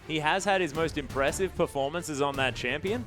he has had his most impressive performances on that champion.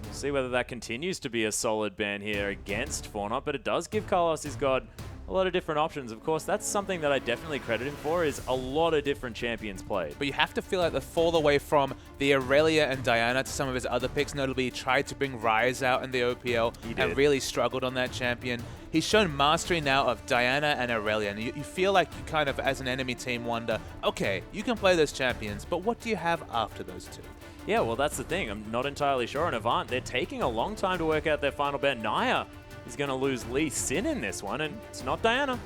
We'll see whether that continues to be a solid ban here against 4Not, but it does give Carlos his god a lot of different options. Of course, that's something that I definitely credit him for, is a lot of different champions played. But you have to feel like the fall away from the Aurelia and Diana to some of his other picks. Notably, he tried to bring Ryze out in the OPL and really struggled on that champion. He's shown mastery now of Diana and Aurelia, and you feel like you kind of, as an enemy team, wonder, okay, you can play those champions, but what do you have after those two? Yeah, well, that's the thing. I'm not entirely sure. And Avant, they're taking a long time to work out their final ban. Naya is going to lose Lee Sin in this one, and it's not Diana.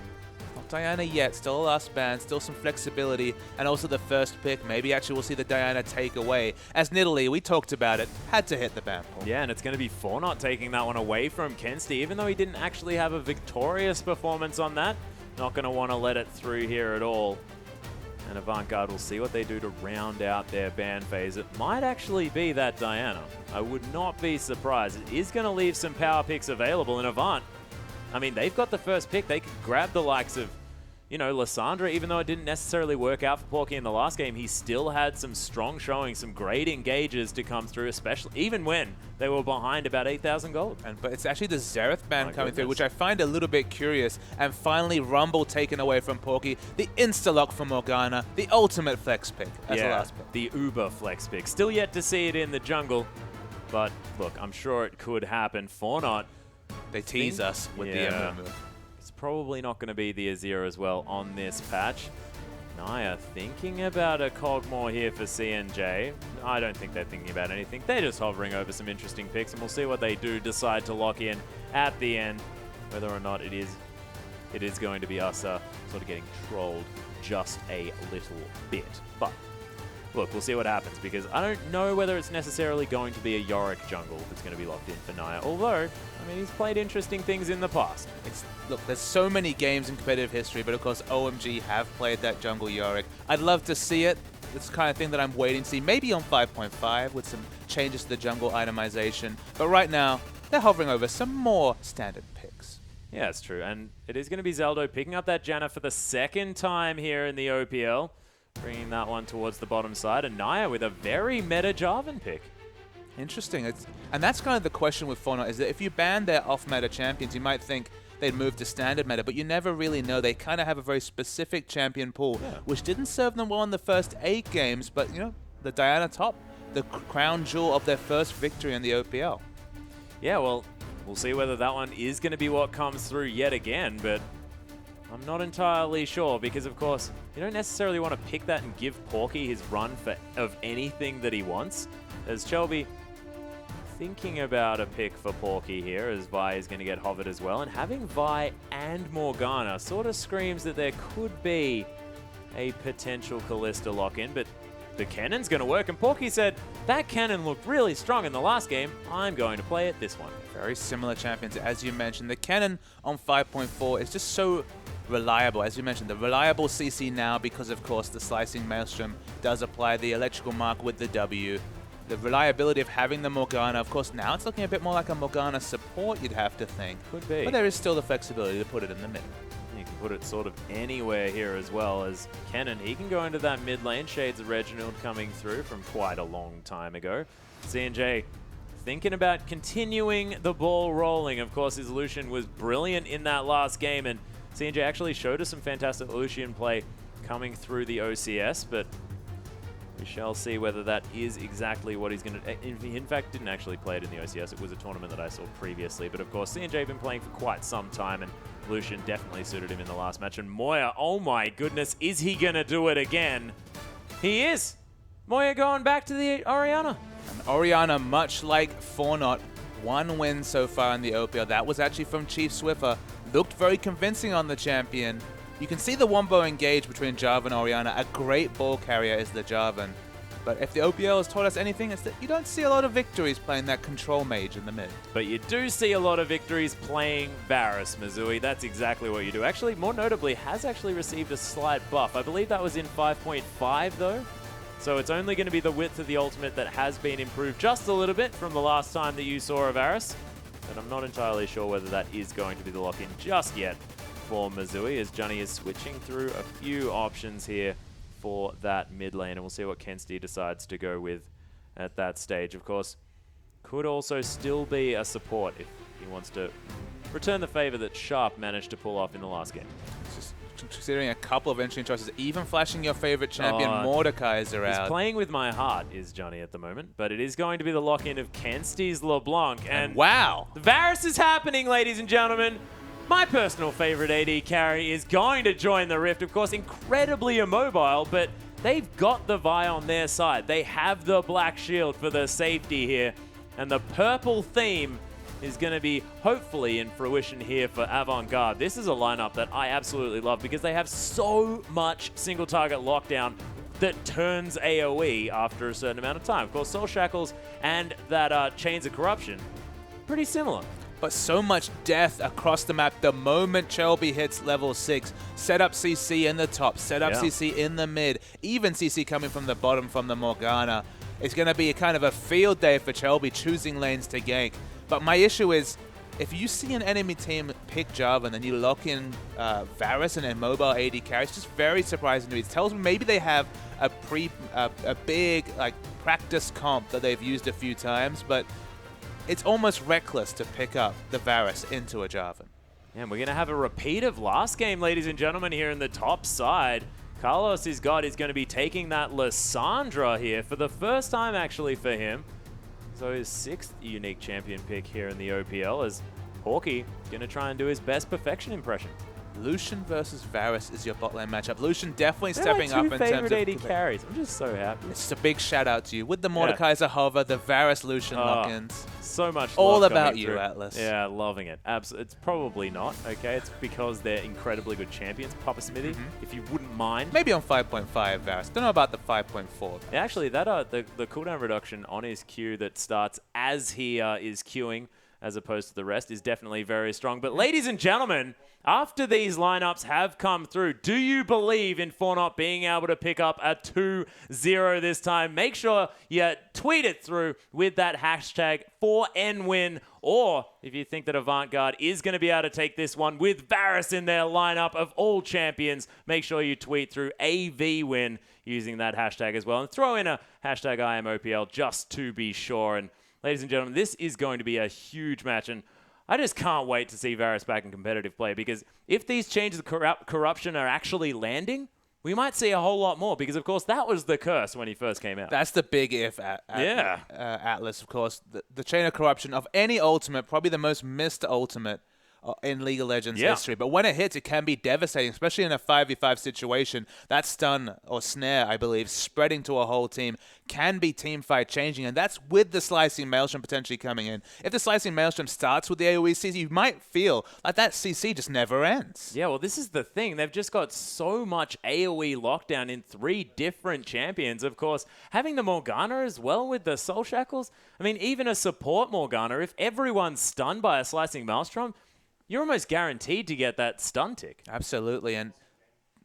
Not Diana yet. Still a last ban, still some flexibility, and also the first pick. Maybe actually we'll see the Diana take away. As Nidalee, we talked about it, had to hit the ban pool. Yeah, and it's going to be 4Not taking that one away from Kensti, even though he didn't actually have a victorious performance on that. Not going to want to let it through here at all. And Avant Garde will see what they do to round out their ban phase. It might actually be that Diana. I would not be surprised. It is going to leave some power picks available in Avant. I mean, they've got the first pick. They could grab the likes of, you know, Lissandra, even though it didn't necessarily work out for Porky in the last game. He still had some strong showing, some great engages to come through, especially even when they were behind about 8,000 gold. But it's actually the Xerath ban coming through, which I find a little bit curious. And finally, Rumble taken away from Porky. The insta-lock for Morgana, the ultimate flex pick as the last pick. The uber flex pick. Still yet to see it in the jungle, but look, I'm sure it could happen. 4Not. They tease us with the Emerald move. It's probably not going to be the Azir as well on this patch. Naya thinking about a Cogmore here for CNJ. I don't think they're thinking about anything. They're just hovering over some interesting picks, and we'll see what they do decide to lock in at the end. Whether or not it is going to be us sort of getting trolled just a little bit. But look, we'll see what happens, because I don't know whether it's necessarily going to be a Yorick jungle that's going to be locked in for Naya. Although, I mean, he's played interesting things in the past. Look, there's so many games in competitive history, but of course OMG have played that jungle Yorick. I'd love to see it. It's the kind of thing that I'm waiting to see. Maybe on 5.5 with some changes to the jungle itemization. But right now, they're hovering over some more standard picks. Yeah, it's true. And it is going to be Zaldo picking up that Janna for the second time here in the OPL. Bringing that one towards the bottom side. And Naya with a very meta Jarvan pick. Interesting. And that's kind of the question with 4Not, is that if you ban their off-meta champions, you might think they'd move to standard meta, but you never really know. They kind of have a very specific champion pool, which didn't serve them well in the first 8 games, but, you know, the Diana top, the crown jewel of their first victory in the OPL. Yeah, well, we'll see whether that one is going to be what comes through yet again, but I'm not entirely sure, because, of course, you don't necessarily want to pick that and give Porky his run of anything that he wants. As Shelby thinking about a pick for Porky here, as Vi is going to get hovered as well, and having Vi and Morgana sort of screams that there could be a potential Kalista lock-in, but the cannon's going to work, and Porky said, that cannon looked really strong in the last game, I'm going to play it this one. Very similar champions, as you mentioned. The cannon on 5.4 is just so reliable, as you mentioned, the reliable CC now, because of course the slicing maelstrom does apply the electrical mark with the W. The reliability of having the Morgana, of course now it's looking a bit more like a Morgana support, you'd have to think. Could be. But there is still the flexibility to put it in the mid. You can put it sort of anywhere here as well, as Kennen, he can go into that mid lane. Shades of Reginald coming through from quite a long time ago. CNJ thinking about continuing the ball rolling. Of course, his Lucian was brilliant in that last game, and CNJ actually showed us some fantastic Lucian play coming through the OCS, but we shall see whether that is exactly what he's going to... In fact, didn't actually play it in the OCS. It was a tournament that I saw previously. But of course, CNJ been playing for quite some time, and Lucian definitely suited him in the last match. And Moya, oh my goodness, is he going to do it again? He is! Moya going back to the Orianna. And Orianna, much like 4Not, 1 win so far in the OPL. That was actually from Chief Swiffer. Looked very convincing on the champion. You can see the wombo engage between Jarvan and Orianna. A great ball carrier is the Jarvan. But if the OPL has taught us anything, it's that you don't see a lot of victories playing that control mage in the mid. But you do see a lot of victories playing Varus, Missouri. That's exactly what you do. Actually, more notably, has actually received a slight buff. I believe that was in 5.5 though. So it's only going to be the width of the ultimate that has been improved just a little bit from the last time that you saw a Varus. But I'm not entirely sure whether that is going to be the lock-in just yet for Missouri, as Johnny is switching through a few options here for that mid lane, and we'll see what Kensti decides to go with at that stage. Of course, could also still be a support if he wants to return the favor that Sharp managed to pull off in the last game. Just considering a couple of entry choices, even flashing your favorite champion, Mordekaiser out. He's playing with my heart, is Johnny at the moment, but it is going to be the lock-in of Kensti's LeBlanc. And wow! The Varus is happening, ladies and gentlemen. My personal favorite AD carry is going to join the Rift. Of course, incredibly immobile, but they've got the Vi on their side. They have the black shield for the safety here, and the purple theme is going to be hopefully in fruition here for Avant Garde. This is a lineup that I absolutely love because they have so much single target lockdown that turns AoE after a certain amount of time. Of course, Soul Shackles and that Chains of Corruption, pretty similar. But so much death across the map the moment Chelby hits level 6. Set up CC in the top, set up CC in the mid, even CC coming from the bottom from the Morgana. It's going to be a kind of a field day for Chelby choosing lanes to gank. But my issue is, if you see an enemy team pick Jarvan and then you lock in Varus and a mobile AD carry, it's just very surprising to me. It tells me maybe they have a big like practice comp that they've used a few times, but it's almost reckless to pick up the Varus into a Jarvan. And we're going to have a repeat of last game, ladies and gentlemen, here in the top side. Carlos is going to be taking that Lissandra here for the first time, actually, for him. So his 6th unique champion pick here in the OPL as Hawkeye going to try and do his best perfection impression. Lucian versus Varus is your bot lane matchup. Lucian definitely stepping up in terms of... They're my two favorite AD carries. I'm just so happy. It's a big shout out to you. With the Mordekaiser hover, the Varus Lucian lock-ins. So much all love about you, through. Atlas. Yeah, loving it. It's probably not, okay? It's because they're incredibly good champions. Papa Smithy, if you wouldn't mind. Maybe on 5.5 Varus. Don't know about the 5.4. Yeah, actually, that the cooldown reduction on his Q that starts as he is queuing as opposed to the rest is definitely very strong. But ladies and gentlemen, after these lineups have come through, do you believe in 4Not being able to pick up a 2-0 this time? Make sure you tweet it through with that hashtag 4NWin. Or if you think that Avant Garde is going to be able to take this one with Varus in their lineup of all champions, make sure you tweet through AVWin using that hashtag as well. And throw in a hashtag IamOPL just to be sure. And ladies and gentlemen, this is going to be a huge match, and I just can't wait to see Varus back in competitive play, because if these changes of corruption are actually landing, we might see a whole lot more, because, of course, that was the curse when he first came out. That's the big if, Atlas, of course. The chain of corruption of any ultimate, probably the most missed ultimate in League of Legends history. But when it hits, it can be devastating, especially in a 5v5 situation. That stun or snare, I believe, spreading to a whole team can be teamfight changing, and that's with the Slicing Maelstrom potentially coming in. If the Slicing Maelstrom starts with the AoE CC, you might feel like that CC just never ends. Yeah, well, this is the thing. They've just got so much AoE lockdown in 3 different champions. Of course, having the Morgana as well with the Soul Shackles. I mean, even a support Morgana, if everyone's stunned by a Slicing Maelstrom, you're almost guaranteed to get that stun tick. Absolutely, and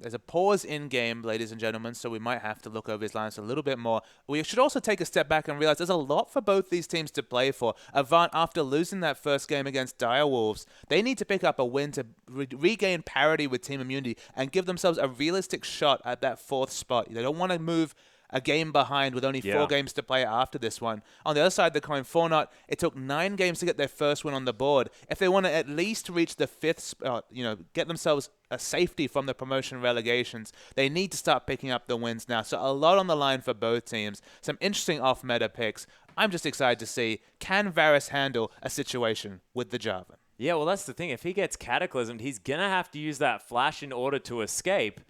there's a pause in-game, ladies and gentlemen, so we might have to look over his lines a little bit more. We should also take a step back and realize there's a lot for both these teams to play for. Avant, after losing that first game against Direwolves, they need to pick up a win to regain parity with Team Immunity and give themselves a realistic shot at that 4th spot. They don't want to move a game behind with only 4 games to play after this one. On the other side of the coin, 4Not, it took 9 games to get their first win on the board. If they want to at least reach the 5th spot, get themselves a safety from the promotion relegations, they need to start picking up the wins now. So a lot on the line for both teams. Some interesting off-meta picks. I'm just excited to see, can Varus handle a situation with the Jarvan? Yeah, well, that's the thing. If he gets cataclysmed, he's going to have to use that flash in order to escape.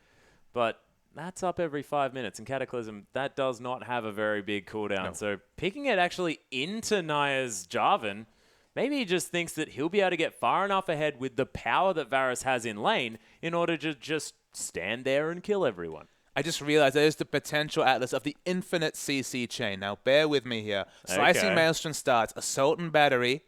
But that's up every 5 minutes, and Cataclysm, that does not have a very big cooldown. No. So picking it actually into Naya's Jarvan, maybe he just thinks that he'll be able to get far enough ahead with the power that Varus has in lane in order to just stand there and kill everyone. I just realized there's the potential, Atlas, of the infinite CC chain. Now, bear with me here. Slicing Maelstrom starts, Assault and Battery,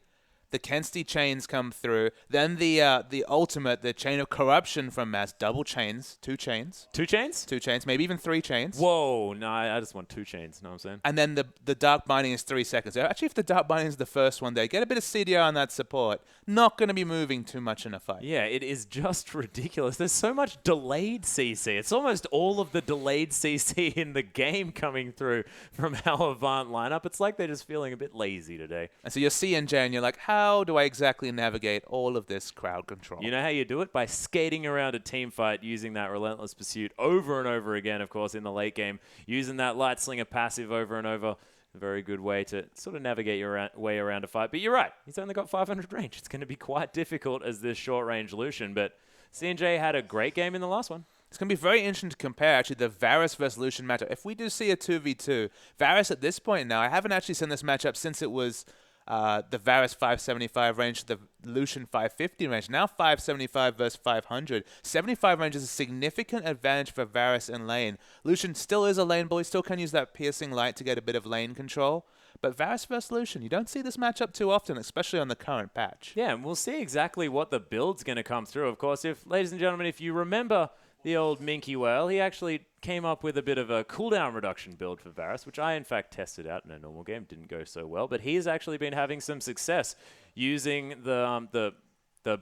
The Kensti chains come through. Then the ultimate, the chain of corruption from Maz. Double chains. 2 chains. 2 chains? 2 chains. Maybe even 3 chains. Whoa. No, I just want 2 chains. Know what I'm saying? And then the Dark Binding is 3 seconds. Actually, if the Dark Binding is the first one there, get a bit of CDR on that support. Not going to be moving too much in a fight. Yeah, it is just ridiculous. There's so much delayed CC. It's almost all of the delayed CC in the game coming through from our Avant lineup. It's like they're just feeling a bit lazy today. And so you're CNJ and you're like, how do I exactly navigate all of this crowd control? You know how you do it? By skating around a team fight, using that Relentless Pursuit over and over again, of course, in the late game, using that Light Slinger passive over and over. A very good way to sort of navigate your way around a fight. But you're right. He's only got 500 range. It's going to be quite difficult as this short-range Lucian. But CNJ had a great game in the last one. It's going to be very interesting to compare, actually, the Varus versus Lucian matchup. If we do see a 2v2, Varus at this point now, I haven't actually seen this matchup since it was the Varus 575 range, the Lucian 550 range. Now 575 versus 500. 75 range is a significant advantage for Varus in lane. Lucian still is a lane bully, still can use that piercing light to get a bit of lane control. But Varus versus Lucian, you don't see this matchup too often, especially on the current patch. Yeah, and we'll see exactly what the build's going to come through. Of course, ladies and gentlemen, if you remember the old Minky Whale, he actually came up with a bit of a cooldown reduction build for Varus, which I, in fact, tested out in a normal game. Didn't go so well, but he's actually been having some success using the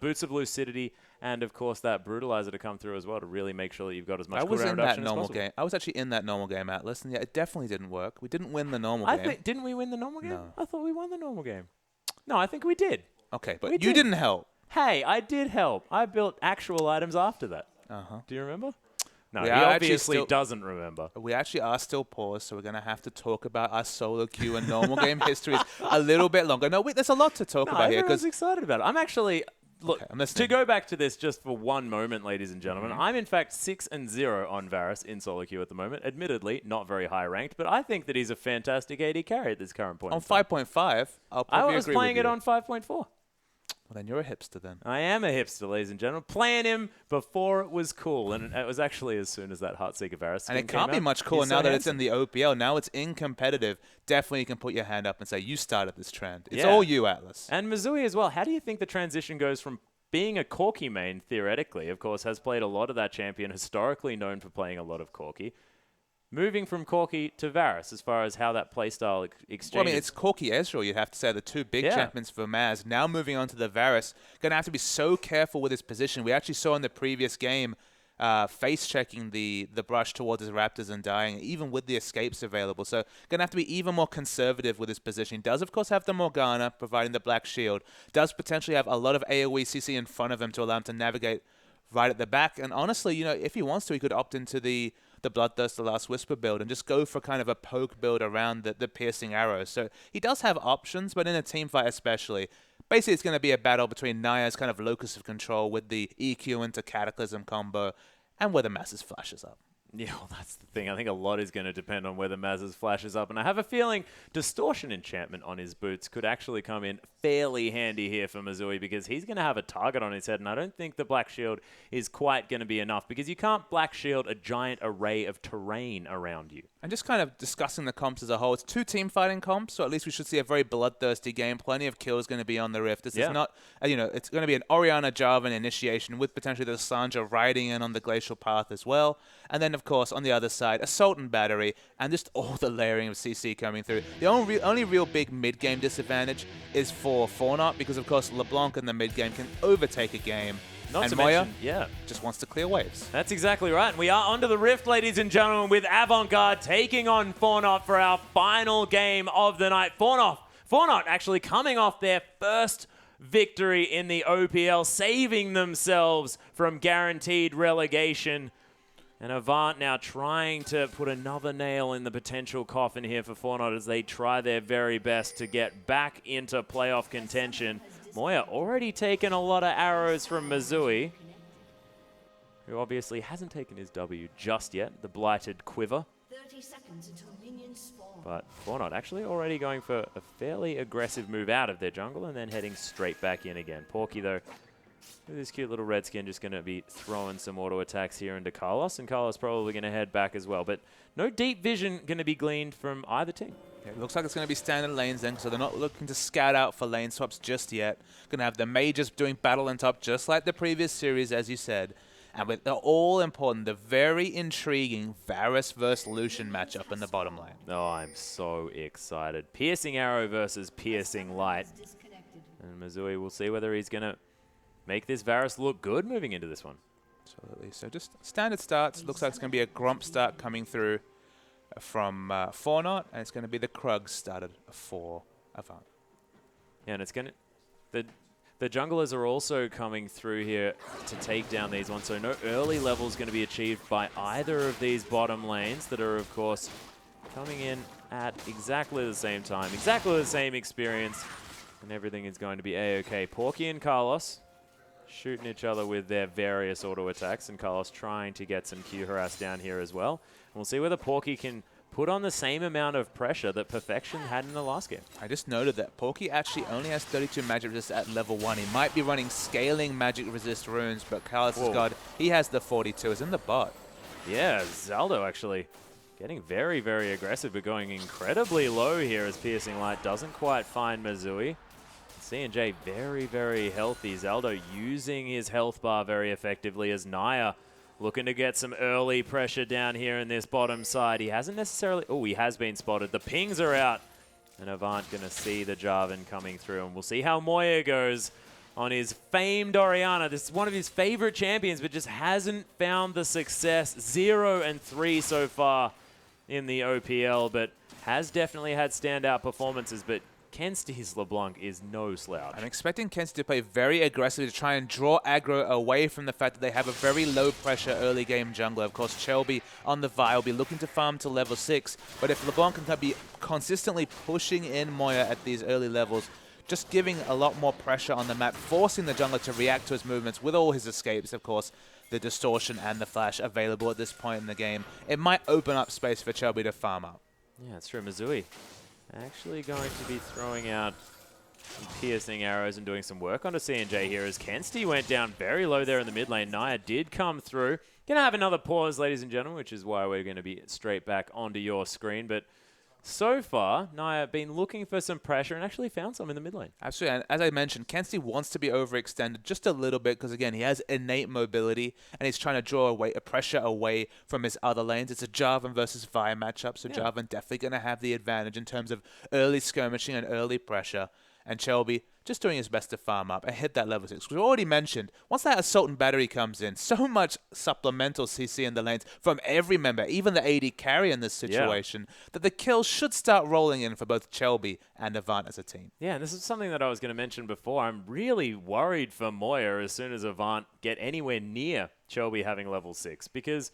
Boots of Lucidity and, of course, that Brutalizer to come through as well to really make sure that you've got as much cooldown reduction as possible. Game. I was actually in that normal game, Atlas, and yeah, it definitely didn't work. We didn't win the normal game. Didn't we win the normal game? No. I thought we won the normal game. No, I think we did. Okay, but you didn't help. Hey, I did help. I built actual items after that. Uh-huh. Do you remember? No, he obviously doesn't remember. We actually are still paused, so we're going to have to talk about our solo queue and normal game histories a little bit longer. No, wait, there's a lot to talk about here. Everyone's excited about it. I'm actually... Look, okay, to go back to this just for one moment, ladies and gentlemen, I'm in fact 6-0 on Varus in solo queue at the moment. Admittedly, not very high ranked, but I think that he's a fantastic AD carry at this current point. On 5.5, I was playing it on 5.4. Well, then you're a hipster then. I am a hipster, ladies and gentlemen. Playing him before it was cool. And it was actually as soon as that Heartseeker Varus skin And it can't be much cooler now that it's in the OPL. Now it's in competitive. Definitely you can put your hand up and say, you started this trend. It's all you, Atlas. And Mizui as well. How do you think the transition goes from being a Corki main, theoretically, of course, has played a lot of that champion, historically known for playing a lot of Corki, moving from Corki to Varus as far as how that playstyle exchanges? Well, I mean, it's Corki Ezreal, you'd have to say, the two big champions for Maz. Now moving on to the Varus, going to have to be so careful with his position. We actually saw in the previous game face-checking the brush towards his Raptors and dying, even with the escapes available. So going to have to be even more conservative with his position. Does, of course, have the Morgana, providing the Black Shield. Does potentially have a lot of AoE CC in front of him to allow him to navigate right at the back. And honestly, you know, if he wants to, he could opt into the Bloodthirst, the Last Whisper build and just go for kind of a poke build around the piercing arrows. So he does have options, but in a team fight especially, basically it's going to be a battle between Naya's kind of locus of control with the EQ into Cataclysm combo and where the Masses flashes up. Yeah, well, that's the thing. I think a lot is going to depend on whether Maz's flashes up. And I have a feeling Distortion Enchantment on his boots could actually come in fairly handy here for Mizui because he's going to have a target on his head. And I don't think the Black Shield is quite going to be enough because you can't Black Shield a giant array of terrain around you. And just kind of discussing the comps as a whole, it's two team fighting comps, so at least we should see a very bloodthirsty game. Plenty of kills going to be on the Rift. This is not, you know, it's going to be an Orianna Jarvan initiation with potentially the Sandra riding in on the Glacial Path as well. And then, of course, on the other side, Assault and Battery, and just all the layering of CC coming through. The only real big mid-game disadvantage is for 4Not, because, of course, LeBlanc in the mid-game can overtake a game. Not to Moya mention, just wants to clear waves. That's exactly right. And we are onto the Rift, ladies and gentlemen, with Avant Garde taking on 4Not for our final game of the night. 4Not actually coming off their first victory in the OPL, saving themselves from guaranteed relegation. And Avant now trying to put another nail in the potential coffin here for 4Not as they try their very best to get back into playoff contention. Moya already taken a lot of arrows from Mizui, who obviously hasn't taken his W just yet, the Blighted Quiver. 30 seconds until minions spawn. But 4Not actually already going for a fairly aggressive move out of their jungle and then heading straight back in again. Porky, though, with this cute little Redskin, just going to be throwing some auto attacks here into Carlos, and Carlos probably going to head back as well. But no deep vision going to be gleaned from either team. It looks like it's going to be standard lanes then, so they're not looking to scout out for lane swaps just yet. Going to have the mages doing battle on top just like the previous series, as you said. And with the all-important, the very intriguing Varus versus Lucian matchup in the bottom lane. Oh, I'm so excited. Piercing Arrow versus Piercing Light. And Missouri, we'll see whether he's going to make this Varus look good moving into this one. Absolutely. So just standard starts. Looks like it's going to be a Gromp start coming through from 4Not, and it's going to be the Krug started for Avant. Yeah, and it's going to... The junglers are also coming through here to take down these ones, so no early level is going to be achieved by either of these bottom lanes that are, of course, coming in at exactly the same time, exactly the same experience, and everything is going to be A-OK. Porky and Carlos shooting each other with their various auto attacks, and Carlos trying to get some Q harass down here as well. And we'll see whether Porky can put on the same amount of pressure that Perfection had in the last game. I just noted that Porky actually only has 32 magic resist at level 1. He might be running scaling magic resist runes, but Carlos' god, he has the 42. It's in the bot. Yeah, Zaldo actually getting very, very aggressive, but going incredibly low here as Piercing Light doesn't quite find Missouri. C&J very, very healthy. Zaldo using his health bar very effectively as Naya looking to get some early pressure down here in this bottom side. He hasn't necessarily... Oh, he has been spotted. The pings are out. And Avant going to see the Jarvan coming through. And we'll see how Moya goes on his famed Orianna. This is one of his favorite champions, but just hasn't found the success. 0-3 so far in the OPL, but has definitely had standout performances. But Kensty's LeBlanc is no slouch. I'm expecting Kensty to play very aggressively to try and draw aggro away from the fact that they have a very low pressure early game jungler. Of course, Chelby on the Vi will be looking to farm to level 6, but if LeBlanc can be consistently pushing in Moya at these early levels, just giving a lot more pressure on the map, forcing the jungler to react to his movements with all his escapes, of course, the distortion and the flash available at this point in the game, it might open up space for Chelby to farm up. Yeah, it's true. Missouri actually going to be throwing out some piercing arrows and doing some work onto C&J here as Kensty went down very low there in the mid lane. Naya did come through. Going to have another pause, ladies and gentlemen, which is why we're going to be straight back onto your screen. But so far, Naya been looking for some pressure and actually found some in the mid lane. Absolutely, and as I mentioned, Kensty wants to be overextended just a little bit because, again, he has innate mobility and he's trying to draw a pressure away from his other lanes. It's a Jarvan versus Vi matchup, so Jarvan definitely going to have the advantage in terms of early skirmishing and early pressure. And Chelby just doing his best to farm up and hit that level 6. We already mentioned, once that Assault and Battery comes in, so much supplemental CC in the lanes from every member, even the AD carry in this situation, that the kills should start rolling in for both Chelby and Avant as a team. Yeah, and this is something that I was going to mention before. I'm really worried for Moya as soon as Avant get anywhere near Chelby having level 6, because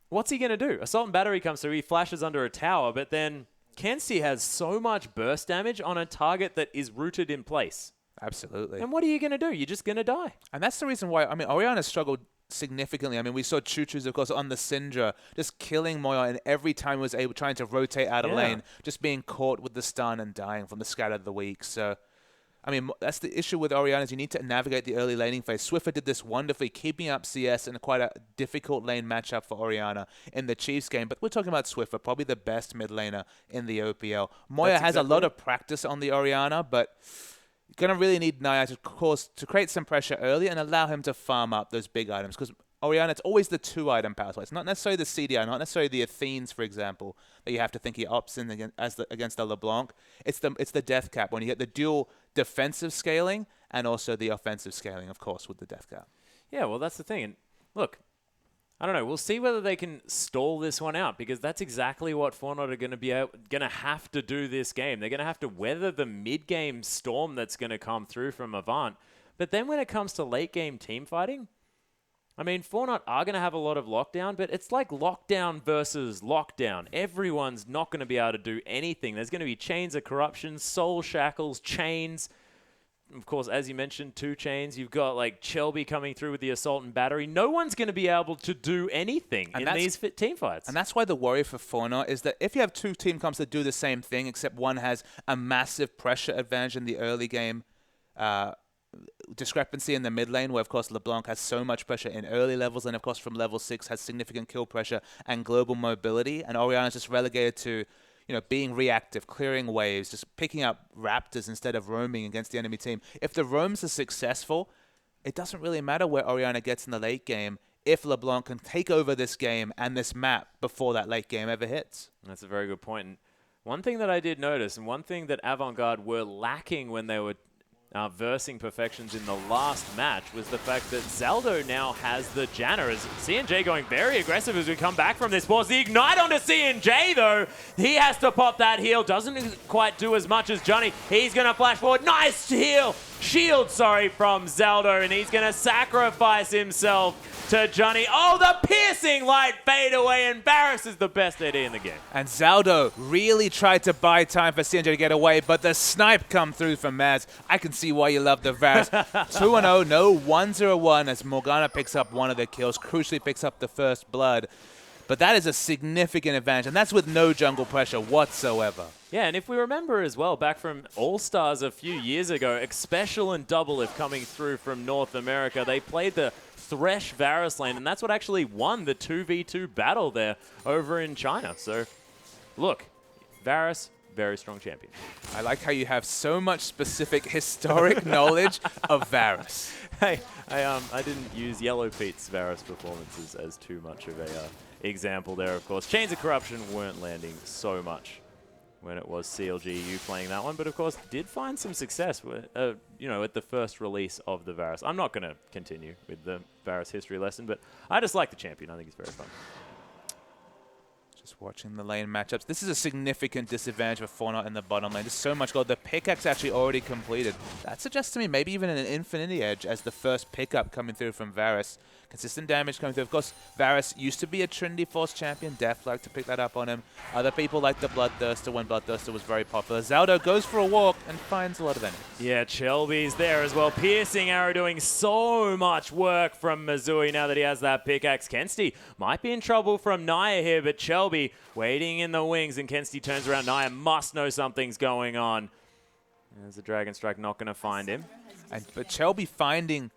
what's he going to do? Assault and Battery comes through, he flashes under a tower, but then Kensty has so much burst damage on a target that is rooted in place. Absolutely. And what are you going to do? You're just going to die. And that's the reason why, I mean, Orianna struggled significantly. I mean, we saw Choo-Choo's, of course, on the Syndra, just killing Moya, and every time he was able, trying to rotate out of lane, just being caught with the stun and dying from the scatter of the weak. So, I mean, that's the issue with Orianna, is you need to navigate the early laning phase. Swiffer did this wonderfully, keeping up CS in quite a difficult lane matchup for Orianna in the Chiefs game. But we're talking about Swiffer, probably the best mid laner in the OPL. Moya has a lot of practice on the Orianna, but you're going to really need Naya to create some pressure early and allow him to farm up those big items. Because Orianna, it's always the 2-item power play. It's not necessarily the CDI, not necessarily the Athenes, for example, that you have to think he opts in against the LeBlanc. It's the death cap when you get the dual defensive scaling and also the offensive scaling, of course, with the death cap. Yeah, well, that's the thing. And look, I don't know. We'll see whether they can stall this one out, because that's exactly what 4Not are going to have to do this game. They're going to have to weather the mid-game storm that's going to come through from Avant. But then when it comes to late-game team fighting, I mean, 4Not are going to have a lot of lockdown, but it's like lockdown versus lockdown. Everyone's not going to be able to do anything. There's going to be chains of corruption, soul shackles, chains. Of course, as you mentioned, 2 chains. You've got like Chelby coming through with the Assault and Battery. No one's going to be able to do anything in these team fights. And that's why the worry for 4Not is that if you have 2 team comps that do the same thing, except one has a massive pressure advantage in the early game, discrepancy in the mid lane, where of course LeBlanc has so much pressure in early levels, and of course from level 6 has significant kill pressure and global mobility, and Orianna's just relegated to being reactive, clearing waves, just picking up raptors instead of roaming against the enemy team. If the roams are successful, it doesn't really matter where Oriana gets in the late game if LeBlanc can take over this game and this map before that late game ever hits. That's a very good point. And one thing that I did notice, and one thing that Avant Garde were lacking when they were versing Perfections in the last match, was the fact that Zaldo now has the Janna. As CNJ going very aggressive as we come back from this pause. The Ignite onto CNJ, though. He has to pop that heal. Doesn't quite do as much as Johnny. He's going to flash forward. Nice heal. Shield, sorry, from Zaldo. And he's going to sacrifice himself to Johnny. Oh, the piercing light fade away. And Varus is the best AD in the game. And Zaldo really tried to buy time for CNJ to get away, but the snipe come through from Maz. I can see why you love the Varus. 2-0, no 1-0-1 as Morgana picks up one of the kills, crucially picks up the first blood. But that is a significant advantage, and that's with no jungle pressure whatsoever. Yeah, and if we remember as well, back from All-Stars a few years ago, Xpecial and Double if coming through from North America, they played the Thresh Varus lane, and that's what actually won the 2v2 battle there over in China. So, look, Varus, very strong champion. I like how you have so much specific historic knowledge of Varus. Hey, I didn't use Yellow Pete's Varus performances as too much of a example there, of course. Chains of Corruption weren't landing so much when it was CLGU playing that one, but of course did find some success with, at the first release of the Varus. I'm not going to continue with the Varus history lesson, but I just like the champion. I think he's very fun. Just watching the lane matchups. This is a significant disadvantage for 4Not in the bottom lane. There's so much gold. The pickaxe actually already completed. That suggests to me maybe even an Infinity Edge as the first pickup coming through from Varus. Consistent damage coming through. Of course, Varus used to be a Trinity Force champion. Def liked to pick that up on him. Other people like the Bloodthirster when Bloodthirster was very popular. Zaldo goes for a walk and finds a lot of enemies. Yeah, Chelby's there as well. Piercing Arrow doing so much work from Missouri now that he has that pickaxe. Kensti might be in trouble from Naya here, but Chelby waiting in the wings, and Kensti turns around. Naya must know something's going on. There's a Dragon Strike, not going to find him. But Chelby finding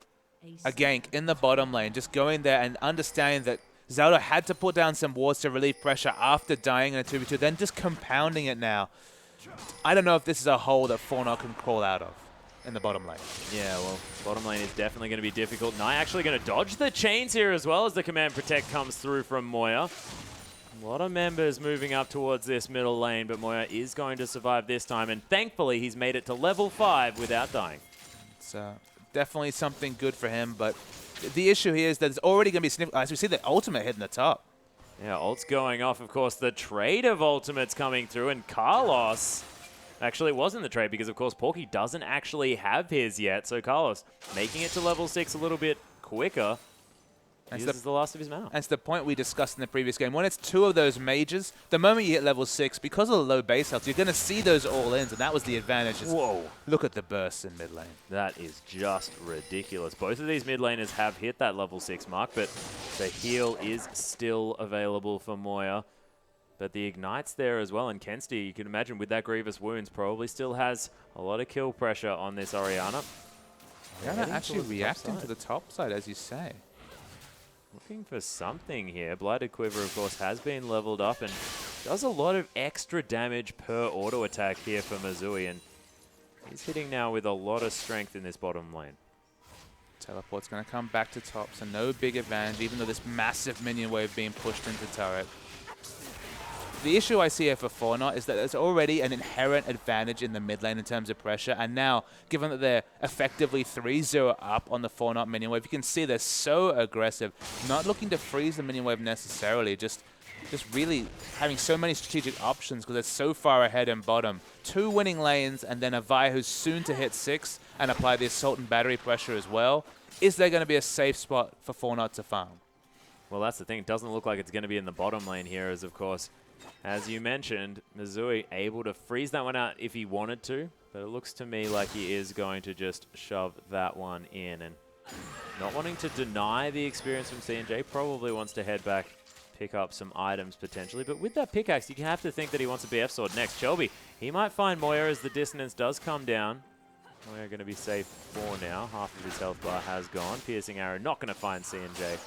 a gank in the bottom lane, just going there and understanding that Zaldo had to put down some wards to relieve pressure after dying in a 2v2, then just compounding it now. I don't know if this is a hole that 4Not can crawl out of in the bottom lane. Yeah, well, bottom lane is definitely going to be difficult. Naya actually going to dodge the chains here as well as the Command Protect comes through from Moya. A lot of members moving up towards this middle lane, but Moya is going to survive this time, and thankfully he's made it to level 5 without dying. So definitely something good for him, but the issue here is that it's already going to be significant. As we see the ultimate hitting the top. Yeah, ult's going off. Of course, the trade of ultimates coming through, and Carlos actually wasn't the trade because, of course, Porky doesn't actually have his yet. So Carlos making it to level 6 a little bit quicker. This is the last of his mana. That's the point we discussed in the previous game. When it's two of those mages, the moment you hit level 6, because of the low base health, you're going to see those all-ins, and that was the advantage. Whoa. Look at the bursts in mid lane. That is just ridiculous. Both of these mid laners have hit that level 6 mark, but the heal is still available for Moya. But the Ignite's there as well, and Kensti, you can imagine with that Grievous Wounds, probably still has a lot of kill pressure on this Oriana. Oriana actually reacting to the top side, as you say. Looking for something here. Blighted Quiver, of course, has been leveled up and does a lot of extra damage per auto attack here for Missouri, and he's hitting now with a lot of strength in this bottom lane. Teleport's going to come back to top, so no big advantage, even though this massive minion wave being pushed into turret. The issue I see here for 4Not is that there's already an inherent advantage in the mid lane in terms of pressure, and now, given that they're effectively 3-0 up on the 4Not minion wave, you can see they're so aggressive, not looking to freeze the minion wave necessarily, just really having so many strategic options because they're so far ahead in bottom. 2 winning lanes, and then a Vi who's soon to hit 6 and apply the assault and battery pressure as well. Is there going to be a safe spot for 4Not to farm? Well, that's the thing. It doesn't look like it's going to be in the bottom lane here, as of course, as you mentioned, Missouri able to freeze that one out if he wanted to, but it looks to me like he is going to just shove that one in, and not wanting to deny the experience from C&J, probably wants to head back, pick up some items potentially, but with that pickaxe, you have to think that he wants a BF sword next. Shelby, he might find Moya as the dissonance does come down. Moya going to be safe for now. Half of his health bar has gone. Piercing Arrow not going to find C&J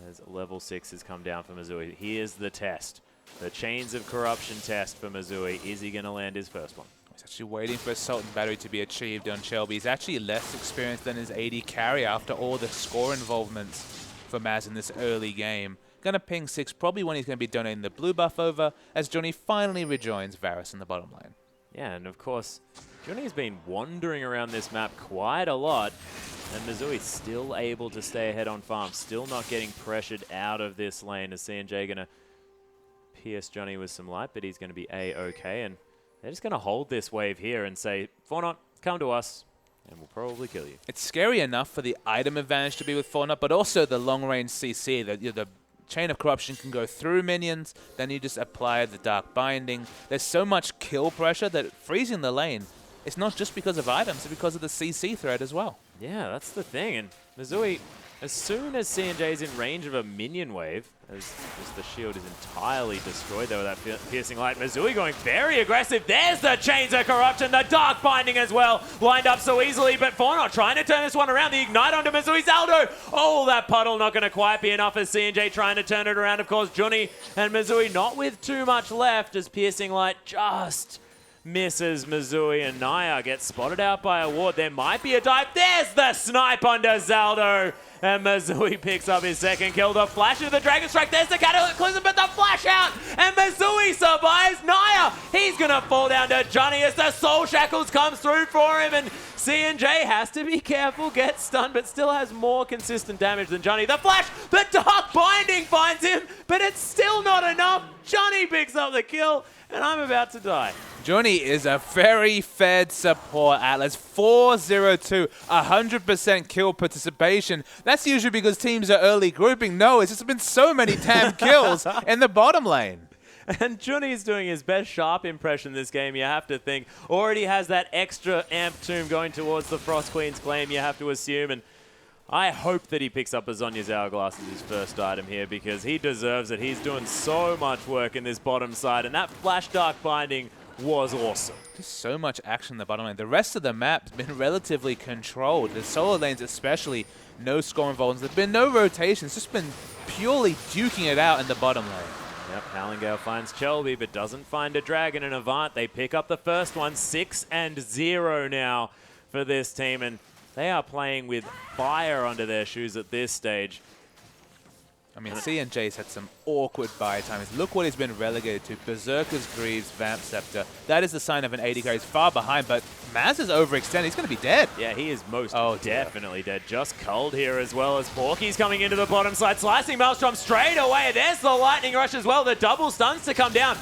as level 6 has come down for Missouri. Here's the test. The Chains of Corruption test for Missouri. Is he going to land his first one? He's actually waiting for Assault and Battery to be achieved on Shelby. He's actually less experienced than his AD carry after all the score involvements for Maz in this early game. Gonna ping 6 probably when he's going to be donating the blue buff over as Johnny finally rejoins Varus in the bottom lane. Yeah, and of course, Johnny's been wandering around this map quite a lot, and Missouri's still able to stay ahead on farm, still not getting pressured out of this lane as C&J going to pierce Johnny with some light, but he's going to be A-okay, and they're just going to hold this wave here and say, 4Not, come to us, and we'll probably kill you. It's scary enough for the item advantage to be with 4Not, but also the long-range CC, the Chain of Corruption can go through minions, then you just apply the Dark Binding. There's so much kill pressure that freezing the lane, it's not just because of items, it's because of the CC threat as well. Yeah, that's the thing, and Missouri, as soon as C&J is in range of a minion wave, as just the shield is entirely destroyed there with that piercing light, Missouri going very aggressive. There's the Chains of Corruption, the Dark Binding as well, lined up so easily, but 4Not trying to turn this one around. The Ignite onto Missouri's Aldo. Oh, that puddle not going to quite be enough as C&J trying to turn it around. Of course, Johnny and Missouri not with too much left as piercing light just misses Missouri, and Naya gets spotted out by a ward. There might be a dive. There's the snipe onto Zaldo, and Missouri picks up his second kill. The flash of the Dragon Strike. There's the Cataclysm, but the flash out, and Missouri survives. Naya, he's going to fall down to Johnny as the Soul Shackles comes through for him, and C&J has to be careful, gets stunned, but still has more consistent damage than Johnny. The flash, the Dark Binding finds him, but it's still not enough. Johnny picks up the kill, and I'm about to die. Johnny is a very fed support Atlas. 4-0-2, 100% kill participation. That's usually because teams are early grouping. No, it's just been so many damn kills in the bottom lane. And Johnny's doing his best Sharp impression this game, you have to think. Already has that extra amp tomb going towards the Frost Queen's claim, you have to assume. And I hope that he picks up Azonia's Hourglass as his first item here because he deserves it. He's doing so much work in this bottom side, and that Flash Dark Binding was awesome. Just so much action in the bottom lane. The rest of the map's been relatively controlled. The solo lanes especially, no score involvements. There's been no rotations. It's just been purely duking it out in the bottom lane. Yep, Howlingale finds Chelby, but doesn't find a Dragon and Avant. They pick up the first one, 6-0 now for this team, and they are playing with fire under their shoes at this stage. I mean, C&J's had some awkward buy times. Look what he's been relegated to. Berserker's Greaves, Vamp Scepter. That is the sign of an AD carry. He's far behind, but Maz is overextended. He's going to be dead. Yeah, he is most definitely dead. Just cold here as well as Porky's coming into the bottom side. Slicing Maelstrom straight away. There's the Lightning Rush as well. The double stuns to come down.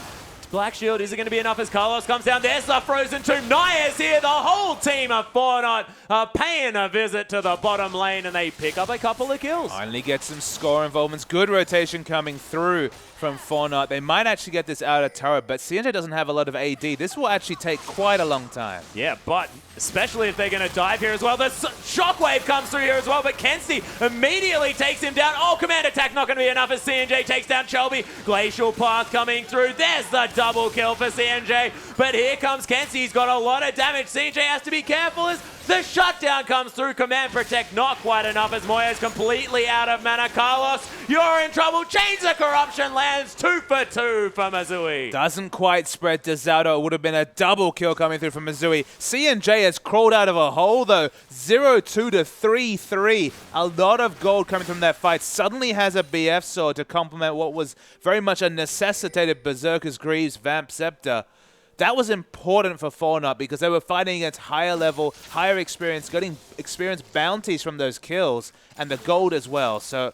Black Shield, is it going to be enough as Carlos comes down? There's the Frozen Tomb. Naya's here. The whole team of 4Not are paying a visit to the bottom lane, and they pick up a couple of kills. Finally get some score involvements. Good rotation coming through from 4Not. They might actually get this out of turret, but C&J doesn't have a lot of AD. This will actually take quite a long time. Yeah, but especially if they're going to dive here as well. The Shockwave comes through here as well, but Kenzie immediately takes him down. Oh, command attack not going to be enough as C&J takes down Shelby. Glacial Path coming through. There's the double kill for C&J, but here comes Kenzie. He's got a lot of damage. C&J has to be careful as the shutdown comes through. Command protect not quite enough as Moya's completely out of mana. Carlos, you're in trouble. Chains of Corruption lands 2 for 2 for Missouri. Doesn't quite spread to Zaldo. It would have been a double kill coming through from Missouri. C&J has crawled out of a hole though. 0-2 to 3-3. A lot of gold coming from that fight. Suddenly has a BF sword to complement what was very much a necessitated Berserker's Greaves Vamp Scepter. That was important for 4Not because they were fighting against higher level, higher experience, getting experience bounties from those kills, and the gold as well. So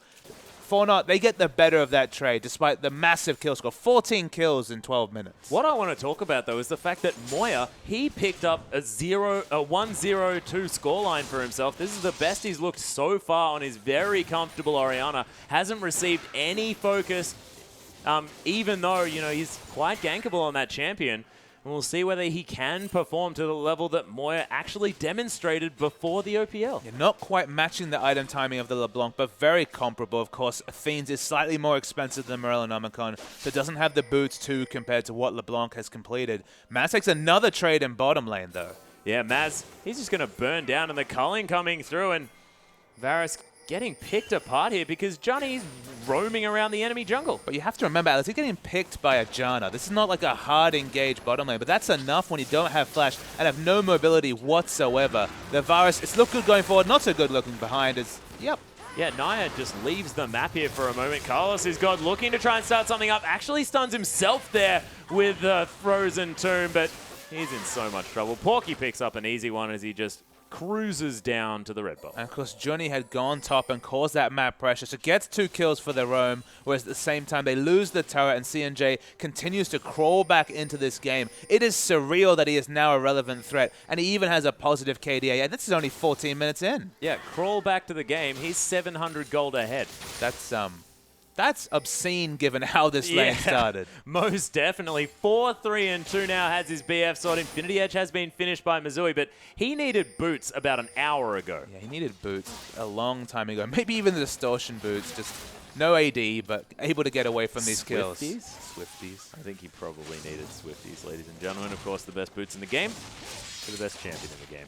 4Not, they get the better of that trade despite the massive kill score. 14 kills in 12 minutes. What I want to talk about, though, is the fact that Moya, he picked up a 1-0-2 scoreline for himself. This is the best he's looked so far on his very comfortable Orianna. Hasn't received any focus, even though, you know, he's quite gankable on that champion. And we'll see whether he can perform to the level that Moya actually demonstrated before the OPL. You're not quite matching the item timing of the LeBlanc, but very comparable. Of course, Athene's is slightly more expensive than Morellonomicon, so doesn't have the boots too compared to what LeBlanc has completed. Maz takes another trade in bottom lane, though. Yeah, Maz, he's just going to burn down, and the culling coming through, and Varus getting picked apart here because Johnny's roaming around the enemy jungle. But you have to remember, Alex, you're getting picked by a Janna. This is not like a hard engaged bottom lane, but that's enough when you don't have flash and have no mobility whatsoever. The Varus, it's looked good going forward, not so good looking behind. Yep. Yeah, Naya just leaves the map here for a moment. Carlos is God looking to try and start something up. Actually stuns himself there with the Frozen Tomb, but he's in so much trouble. Porky picks up an easy one as he just cruises down to the red buff. And of course, Johnny had gone top and caused that map pressure, so gets 2 kills for the roam, whereas at the same time they lose the turret and CNJ continues to crawl back into this game. It is surreal that he is now a relevant threat, and he even has a positive KDA, and this is only 14 minutes in. Yeah, crawl back to the game. He's 700 gold ahead. That's obscene given how this lane started. Most definitely. 4-3-2 now has his BF sword. Infinity Edge has been finished by Missouri, but he needed boots about an hour ago. Yeah, he needed boots a long time ago. Maybe even the distortion boots. Just no AD, but able to get away from these kills. Swifties. I think he probably needed Swifties, ladies and gentlemen. Of course, the best boots in the game for the best champion in the game.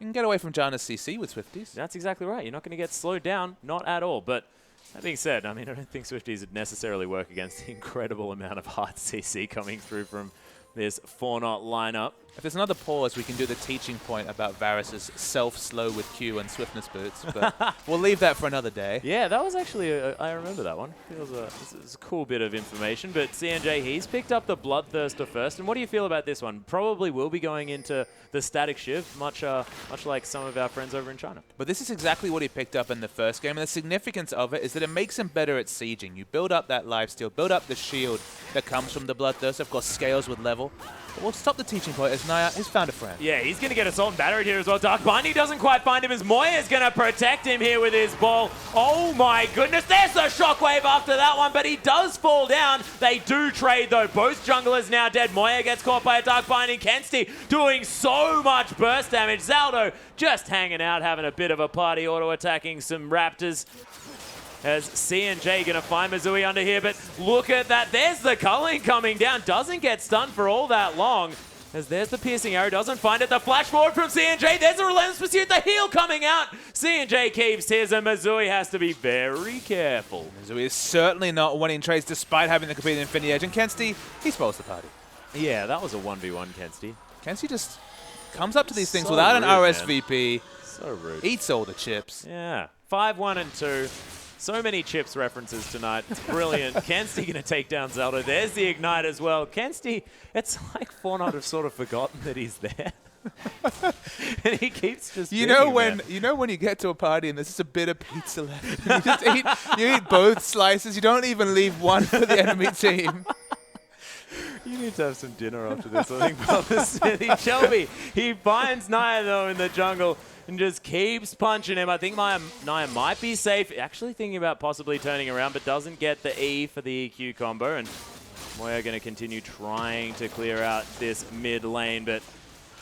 You can get away from Janna's CC with Swifties. That's exactly right. You're not going to get slowed down. Not at all. But that being said, I mean, I don't think Swifties would necessarily work against the incredible amount of hard CC coming through from this 4-Not lineup. If there's another pause, we can do the teaching point about Varus's self-slow with Q and swiftness boots, but we'll leave that for another day. Yeah, that was actually, I remember that one. It was a cool bit of information, but CNJ, he's picked up the Bloodthirster first, and what do you feel about this one? Probably will be going into the Static Shiv, much like some of our friends over in China. But this is exactly what he picked up in the first game, and the significance of it is that it makes him better at sieging. You build up that lifesteal, build up the shield that comes from the Bloodthirster, of course scales with level. But we'll stop the teaching point as Naya has found a friend. Yeah, he's going to get Assault and Battered here as well. Dark Binding doesn't quite find him as Moya is going to protect him here with his ball. Oh my goodness, there's the shockwave after that one, but he does fall down. They do trade though. Both junglers now dead. Moya gets caught by a Dark Binding. Kensti doing so much burst damage. Zaldo just hanging out, having a bit of a party, auto-attacking some Raptors. As CNJ going to find Missouri under here, but look at that. There's the culling coming down. Doesn't get stunned for all that long. As there's the piercing arrow, doesn't find it. The flash forward from CNJ. There's a relentless pursuit. The heal coming out. CNJ keeps his, and Missouri has to be very careful. Missouri is certainly not winning trades despite having the complete Infinity Edge. And Kensti, he spoils the party. Yeah, that was a 1v1, Kensti. Kensti just comes up to these things So without an rude, RSVP. Man. So rude. Eats all the chips. Yeah. 5-1 and 2. So many chips references tonight. It's brilliant. Kensti going to take down Zelda. There's the Ignite as well. Kensti, it's like 4-Not have sort of forgotten that he's there. And he keeps just you know when you get to a party and there's just a bit of pizza left. You eat both slices. You don't even leave one for the enemy team. You need to have some dinner after this, I think, Brother Smithy. Shelby, he finds Naya, though, in the jungle and just keeps punching him. I think Naya might be safe. Actually thinking about possibly turning around, but doesn't get the E for the EQ combo. And Moya going to continue trying to clear out this mid lane, but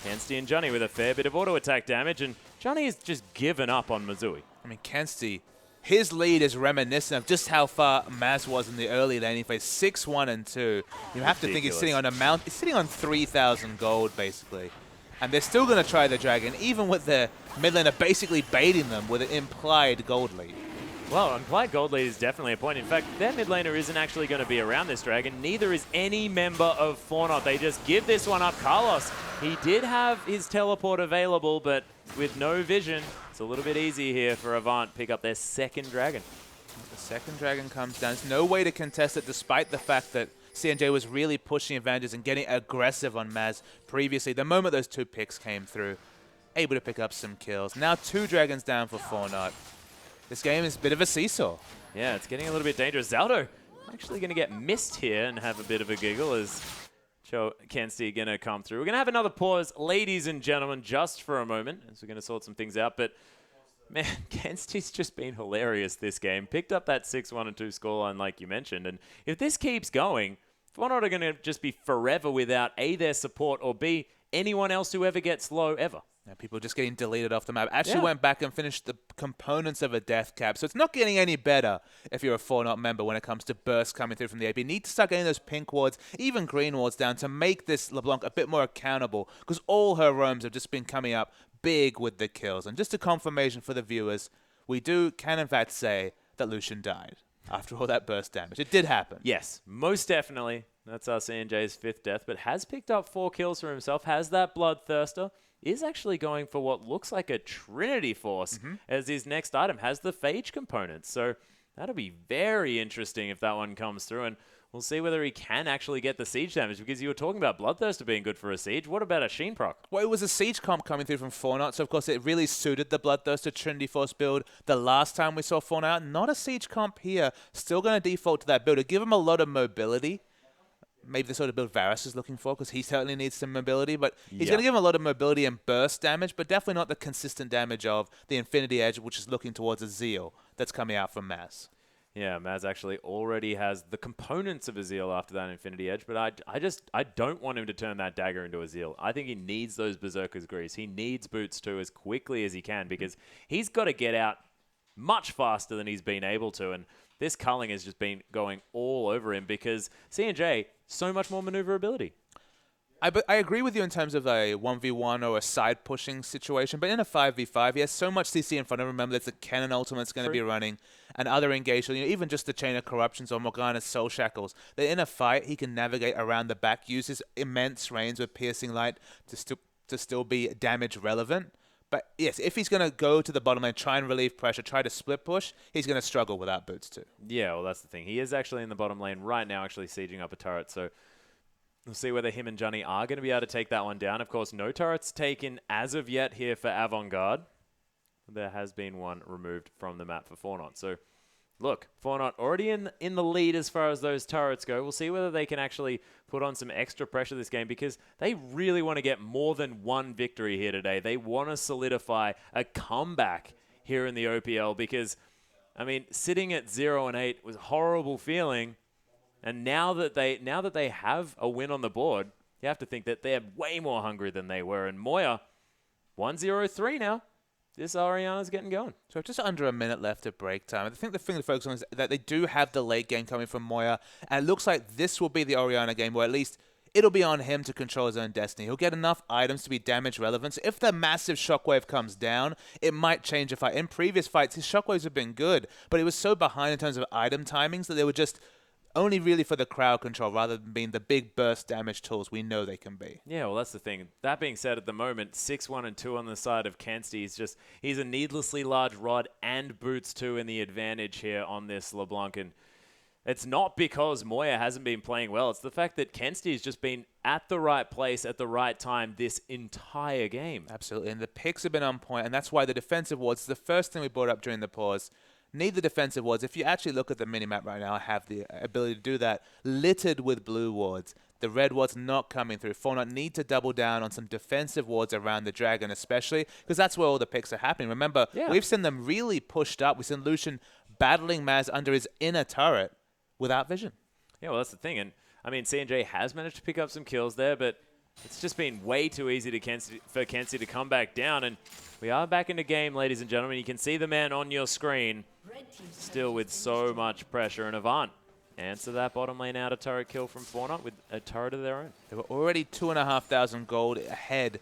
Kensti and Johnny with a fair bit of auto-attack damage, and Johnny has just given up on Missouri. I mean, Kensti, his lead is reminiscent of just how far Maz was in the early laning phase, 6-1 and 2. You have to think he's sitting on a mount. He's sitting on 3,000 gold, basically. And they're still going to try the dragon, even with their mid laner basically baiting them with an implied gold lead. Well, implied gold lead is definitely a point. In fact, their mid laner isn't actually going to be around this dragon. Neither is any member of 4-Not. They just give this one up. Carlos, he did have his teleport available, but with no vision, it's a little bit easy here for Avant. Pick up their second dragon. The second dragon comes down. There's no way to contest it despite the fact that CNJ was really pushing advantages and getting aggressive on Maz previously. The moment those 2 picks came through, able to pick up some kills. Now 2 dragons down for 4-Not. This game is a bit of a seesaw. Yeah, it's getting a little bit dangerous. Zaldo actually going to get missed here and have a bit of a giggle as Kensti going to come through. We're going to have another pause, ladies and gentlemen, just for a moment, as we're going to sort some things out. But, man, Kensti's just been hilarious this game. Picked up that 6-1 and 2 scoreline like you mentioned. And if this keeps going, 4-Not are going to just be forever without A, their support, or B, anyone else who ever gets low ever. Yeah, people just getting deleted off the map. Actually went back and finished the components of a death cap. So it's not getting any better if you're a 4-Not member when it comes to bursts coming through from the AP. You need to start getting those pink wards, even green wards down to make this LeBlanc a bit more accountable, because all her roams have just been coming up big with the kills. And just a confirmation for the viewers, we can in fact say that Lucian died after all that burst damage. It did happen. Yes, most definitely. That's our CNJ's 5th death, but has picked up 4 kills for himself, has that Bloodthirster, is actually going for what looks like a Trinity Force as his next item, has the Phage component. So that'll be very interesting if that one comes through, and we'll see whether he can actually get the siege damage, because you were talking about Bloodthirster being good for a siege. What about a Sheen proc? Well, it was a siege comp coming through from 4Not, so of course it really suited the Bloodthirster Trinity Force build the last time we saw 4Not. Not a siege comp here. Still going to default to that build. It'll give him a lot of mobility. Maybe the sort of build Varus is looking for, because he certainly needs some mobility, but he's going to give him a lot of mobility and burst damage, but definitely not the consistent damage of the Infinity Edge, which is looking towards a Zeal that's coming out from Maz. Yeah, Maz actually already has the components of a Zeal after that Infinity Edge, but I don't want him to turn that dagger into a Zeal. I think he needs those Berserker's Grease. He needs Boots 2 as quickly as he can, because he's got to get out much faster than he's been able to, and this culling has just been going all over him because CNJ, so much more maneuverability. I agree with you in terms of a 1v1 or a side-pushing situation, but in a 5v5, he has so much CC in front of him. Remember, there's a Cannon ultimate's going to be running, and other engagements, even just the Chain of Corruptions or Morgana's Soul Shackles. That in a fight, he can navigate around the back, use his immense range with Piercing Light to still be damage relevant. But yes, if he's going to go to the bottom lane, try and relieve pressure, try to split push, he's going to struggle without Boots too. Yeah, well, that's the thing. He is actually in the bottom lane right now, actually sieging up a turret. So we'll see whether him and Johnny are going to be able to take that one down. Of course, no turrets taken as of yet here for Avant Garde. There has been one removed from the map for 4Not. So look, 4Not already in the lead as far as those turrets go. We'll see whether they can actually put on some extra pressure this game, because they really want to get more than one victory here today. They want to solidify a comeback here in the OPL, because, I mean, sitting at 0-8 was a horrible feeling. And now that they have a win on the board, you have to think that they're way more hungry than they were. And Moya, 1-0-3 now. This Oriana's getting going. So just under a minute left at break time. I think the thing to focus on is that they do have the late game coming from Moya, and it looks like this will be the Oriana game where at least it'll be on him to control his own destiny. He'll get enough items to be damage relevant. So if the massive shockwave comes down, it might change a fight. In previous fights, his shockwaves have been good, but he was so behind in terms of item timings that they were just only really for the crowd control rather than being the big burst damage tools we know they can be. Yeah, well, that's the thing. That being said, at the moment, 6-1 and 2 on the side of Kensti. He's a needlessly large rod and Boots 2 in the advantage here on this LeBlanc. And it's not because Moya hasn't been playing well. It's the fact that Kensti has just been at the right place at the right time this entire game. Absolutely. And the picks have been on point, and that's why the defensive wards, the first thing we brought up during the pause, need the defensive wards. If you actually look at the minimap right now, I have the ability to do that, littered with blue wards. The red wards not coming through. 4Not need to double down on some defensive wards around the Dragon especially, because that's where all the picks are happening. Remember, we've seen them really pushed up. We've seen Lucian battling Maz under his inner turret without vision. Yeah, well, that's the thing. And, I mean, CNJ has managed to pick up some kills there, but it's just been way too easy for Kensti to come back down. And we are back in the game, ladies and gentlemen. You can see the man on your screen, still with so much pressure. And Avant answer that bottom lane outer turret kill from 4Not with a turret of their own. They were already 2,500 gold ahead,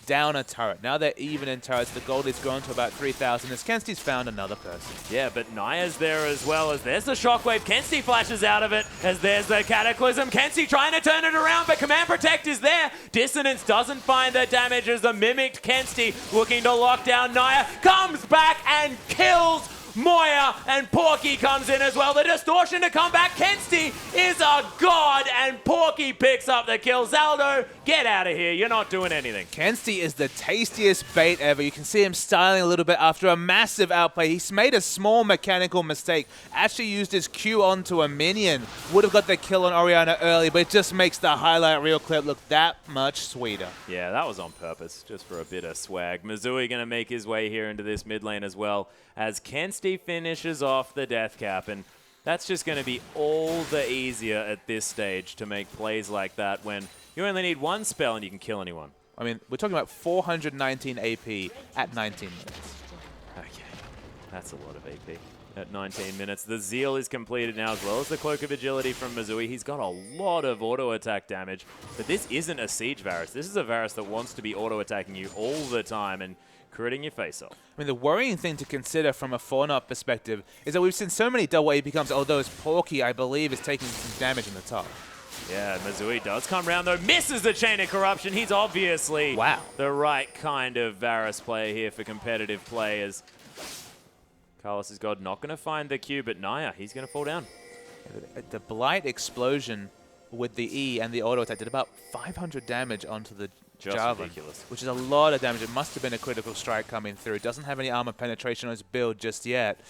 down a turret. Now they're even in turrets. The gold is grown to about 3,000 as Kensti's found another person. Yeah, but Naya's there as well. As there's the shockwave. Kensti flashes out of it as there's the Cataclysm. Kensti trying to turn it around, but Command Protect is there. Dissonance doesn't find the damage as the mimicked Kensti looking to lock down Naya. Comes back and kills Moya, and Porky comes in as well. The distortion to come back. Kensti is a god, and Porky picks up the kill. Zaldo, get out of here. You're not doing anything. Kensti is the tastiest bait ever. You can see him styling a little bit after a massive outplay. He's made a small mechanical mistake. Actually used his Q onto a minion. Would have got the kill on Oriana early, but it just makes the highlight reel clip look that much sweeter. Yeah, that was on purpose, just for a bit of swag. Missouri going to make his way here into this mid lane as well, as Kensti finishes off the death cap, and that's just going to be all the easier at this stage to make plays like that when you only need one spell and you can kill anyone. I mean, we're talking about 419 AP at 19 minutes. Okay, that's a lot of AP at 19 minutes. The Zeal is completed now, as well as the Cloak of Agility from Missouri. He's got a lot of auto-attack damage, but this isn't a Siege Varus. This is a Varus that wants to be auto-attacking you all the time, and critting your face off. I mean, the worrying thing to consider from a 4Not perspective is that we've seen so many double AP comes, although it's Porky, I believe, is taking some damage in the top. Yeah, Missouri does come around, though. Misses the Chain of Corruption. He's obviously the right kind of Varus player here for competitive players. Carlos' God not going to find the Q, but Naya, he's going to fall down. The Blight explosion with the E and the auto attack did about 500 damage onto the Java, ridiculous. Which is a lot of damage. It must have been a critical strike coming through. It doesn't have any armor penetration on his build just yet.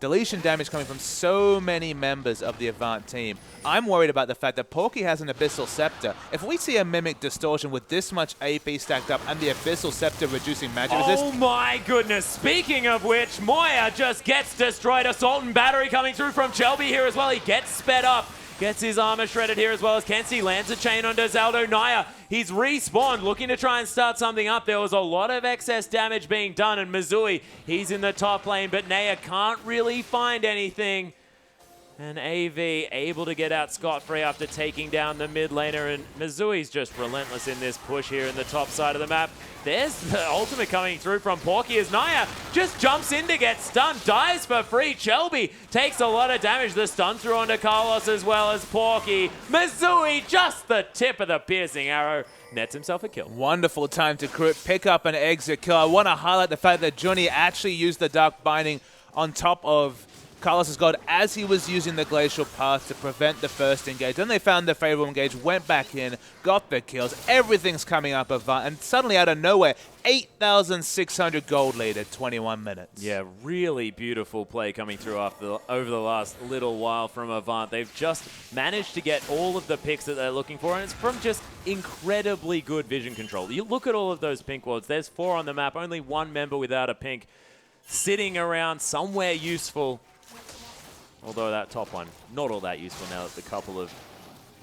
Deletion damage coming from so many members of the Avant team. I'm worried about the fact that Porky has an Abyssal Scepter. If we see a Mimic Distortion with this much AP stacked up and the Abyssal Scepter reducing magic resist... Oh my goodness, speaking of which, Moya just gets destroyed. Assault and Battery coming through from Shelby here as well. He gets sped up. Gets his armor shredded here as well as Kenzie lands a chain onto Zaldo. Naya, he's respawned, looking to try and start something up. There was a lot of excess damage being done, and Missouri, he's in the top lane, but Naya can't really find anything. And AV able to get out scot-free after taking down the mid laner, and Mizoui's just relentless in this push here in the top side of the map. There's the ultimate coming through from Porky as Naya just jumps in to get stunned, dies for free. Shelby takes a lot of damage. The stun through onto Carlos as well as Porky. Missouri, just the tip of the piercing arrow, nets himself a kill. Wonderful time to crit, pick up an exit kill. I want to highlight the fact that Johnny actually used the Dark Binding on top of Carlos' God as he was using the Glacial Path to prevent the first engage. Then they found the favorable engage, went back in, got the kills. Everything's coming up Avant, and suddenly out of nowhere, 8,600 gold lead at 21 minutes. Yeah, really beautiful play coming through over the last little while from Avant. They've just managed to get all of the picks that they're looking for, and it's from just incredibly good vision control. You look at all of those pink wards. There's 4 on the map, only 1 member without a pink sitting around somewhere useful. Although that top one, not all that useful now that the couple of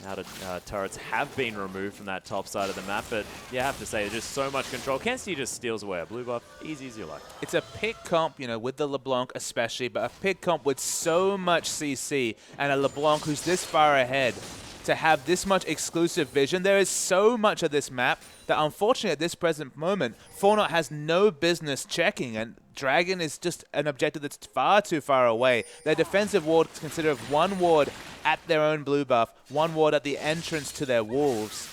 outer turrets have been removed from that top side of the map. But you have to say, there's just so much control. Kenzie just steals away a blue buff, easy as you like. It's a pick comp, you know, with the LeBlanc especially, but a pick comp with so much CC and a LeBlanc who's this far ahead to have this much exclusive vision. There is so much of this map that unfortunately at this present moment, 4Not has no business checking, and Dragon is just an objective that's far too far away. Their defensive ward consider of 1 ward at their own blue buff, 1 ward at the entrance to their wolves.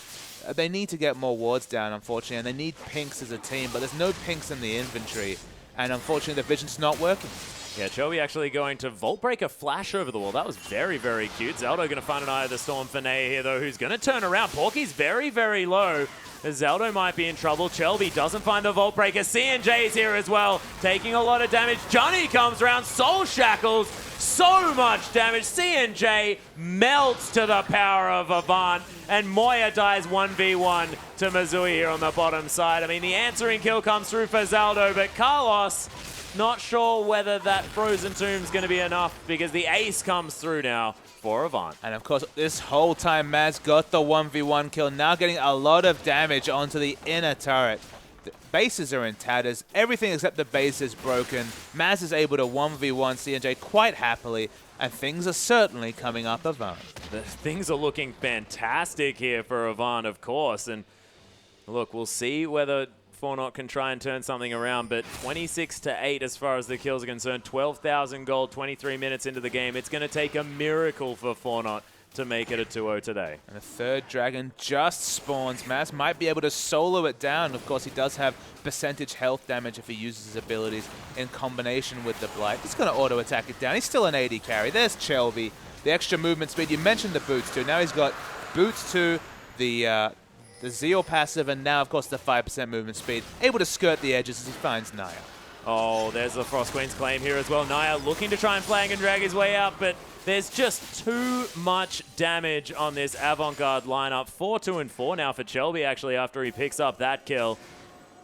They need to get more wards down, unfortunately, and they need pinks as a team, but there's no pinks in the inventory, and unfortunately the vision's not working. Yeah, Chovy actually going to Vault Breaker flash over the wall. That was very, very cute. Zelda going to find an Eye of the Storm for Naya here, though, who's going to turn around. Porky's very, very low. Zelda might be in trouble. Shelby doesn't find the Vault Breaker. C&J is here as well, taking a lot of damage. Johnny comes around. Soul Shackles, so much damage. C&J melts to the power of Avant, and Moya dies 1v1 to Missouri here on the bottom side. I mean, the answering kill comes through for Zaldo, but Carlos, not sure whether that Frozen Tomb's going to be enough because the ace comes through now for Avant. And of course, this whole time, Maz got the 1v1 kill, now getting a lot of damage onto the inner turret. The bases are in tatters. Everything except the base is broken. Maz is able to 1v1 C&J quite happily, and things are certainly coming up Avant. Things are looking fantastic here for Avant, of course. And look, we'll see whether 4Not can try and turn something around, but 26-8 as far as the kills are concerned. 12,000 gold, 23 minutes into the game. It's going to take a miracle for 4Not to make it a 2-0 today. And a third dragon just spawns. Maz might be able to solo it down. Of course, he does have percentage health damage if he uses his abilities in combination with the Blight. He's going to auto-attack it down. He's still an 80 carry. There's Shelby. The extra movement speed. You mentioned the boots too. Now he's got boots too, the Zeal passive, and now, of course, the 5% movement speed. Able to skirt the edges as he finds Naya. Oh, there's the Frost Queen's claim here as well. Naya looking to try and flag and drag his way out, but there's just too much damage on this Avant Garde lineup. 4-2-4 now for Shelby, actually, after he picks up that kill.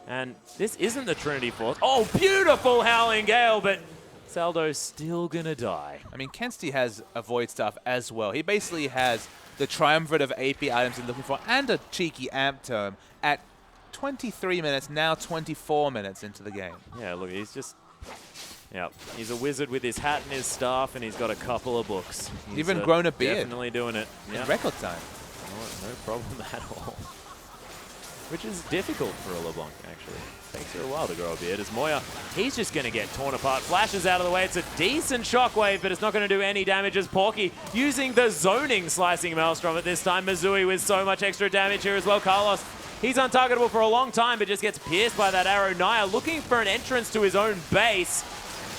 And this isn't the Trinity Force. Oh, beautiful Howling Gale, but Saldo's still gonna die. I mean, Kenzie has a Void Staff as well. He basically has the triumvirate of AP items he's looking for, and a cheeky amp tome at 23 minutes, now 24 minutes into the game. Yeah, look, he's just, yeah, he's a wizard with his hat and his staff, and he's got a couple of books. He's even grown a beard. Definitely doing it. In record time. No problem at all. which is difficult for a LeBlanc, actually. Takes her a while to grow a beard. As Moya, he's just going to get torn apart. Flashes out of the way. It's a decent shockwave, but it's not going to do any damage as Porky using the zoning slicing Maelstrom at this time. Mizui with so much extra damage here as well. Carlos, he's untargetable for a long time, but just gets pierced by that arrow. Naya looking for an entrance to his own base,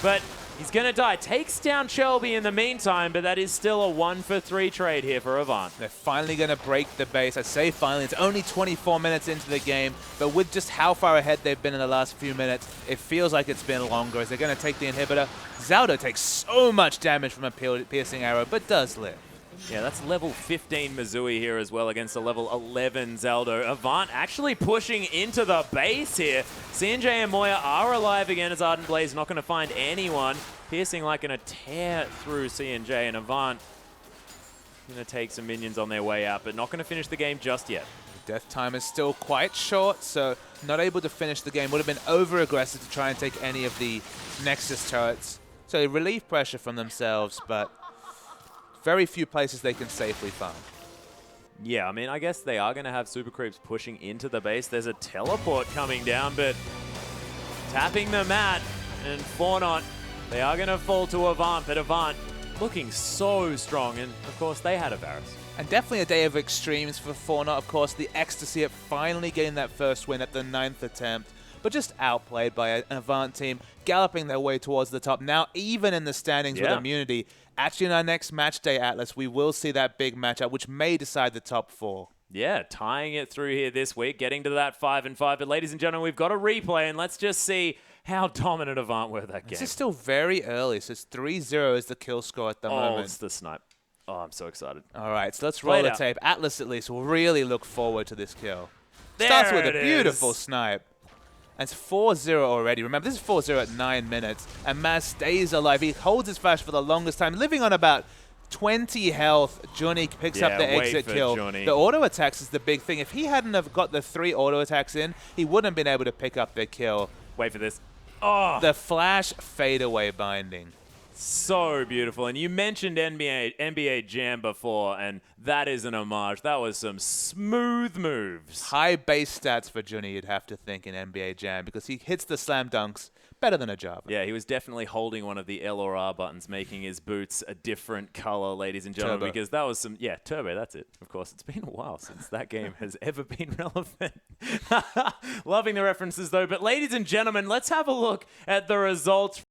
but he's going to die. Takes down Shelby in the meantime, but that is still a 1-for-3 trade here for Avant. They're finally going to break the base. I say finally. It's only 24 minutes into the game, but with just how far ahead they've been in the last few minutes, it feels like it's been longer as they're going to take the inhibitor. Zaldo takes so much damage from a piercing arrow, but does live. Yeah, that's level 15 Mizui here as well against a level 11 Zaldo. Avant actually pushing into the base here. CNJ and Moya are alive again as Ardent Blaze not going to find anyone. Piercing like going to tear through CNJ, and Avant going to take some minions on their way out, but not going to finish the game just yet. Death time is still quite short, so not able to finish the game. Would have been over-aggressive to try and take any of the Nexus turrets. So relieve pressure from themselves, but very few places they can safely farm. Yeah, I mean, I guess they are going to have super creeps pushing into the base. There's a teleport coming down, but tapping the mat, and 4Not, they are going to fall to Avant, but Avant looking so strong, and of course they had a Varus. And definitely a day of extremes for 4Not. Of course, the ecstasy at finally getting that first win at the 9th attempt, but just outplayed by an Avant team, galloping their way towards the top. Now, even in the standings with immunity, actually in our next match day, Atlas, we will see that big matchup, which may decide the top 4. Yeah, tying it through here this week, getting to that 5-5. But ladies and gentlemen, we've got a replay, and let's just see how dominant Avant were that game. This is still very early, so it's 3-0 is the kill score at the moment. Oh, it's the snipe. Oh, I'm so excited. All right, so let's roll the tape. Atlas, at least, will really look forward to this kill. Starts with a beautiful snipe. And it's 4-0 already. Remember, this is 4-0 at 9 minutes. And Maz stays alive. He holds his flash for the longest time, living on about 20 health. Johnny picks up the exit kill. Johnny. The auto attacks is the big thing. If he hadn't have got the 3 auto attacks in, he wouldn't have been able to pick up the kill. Wait for this. Oh, the flash fadeaway binding. So beautiful. And you mentioned NBA Jam before, and that is an homage. That was some smooth moves. High base stats for Johnny, you'd have to think, in NBA Jam, because he hits the slam dunks better than a Java. Yeah, he was definitely holding one of the L or R buttons, making his boots a different color, ladies and gentlemen, Turbo. because that was some, yeah, Turbo, that's it. Of course, it's been a while since that game has ever been relevant. Loving the references, though. But ladies and gentlemen, let's have a look at the results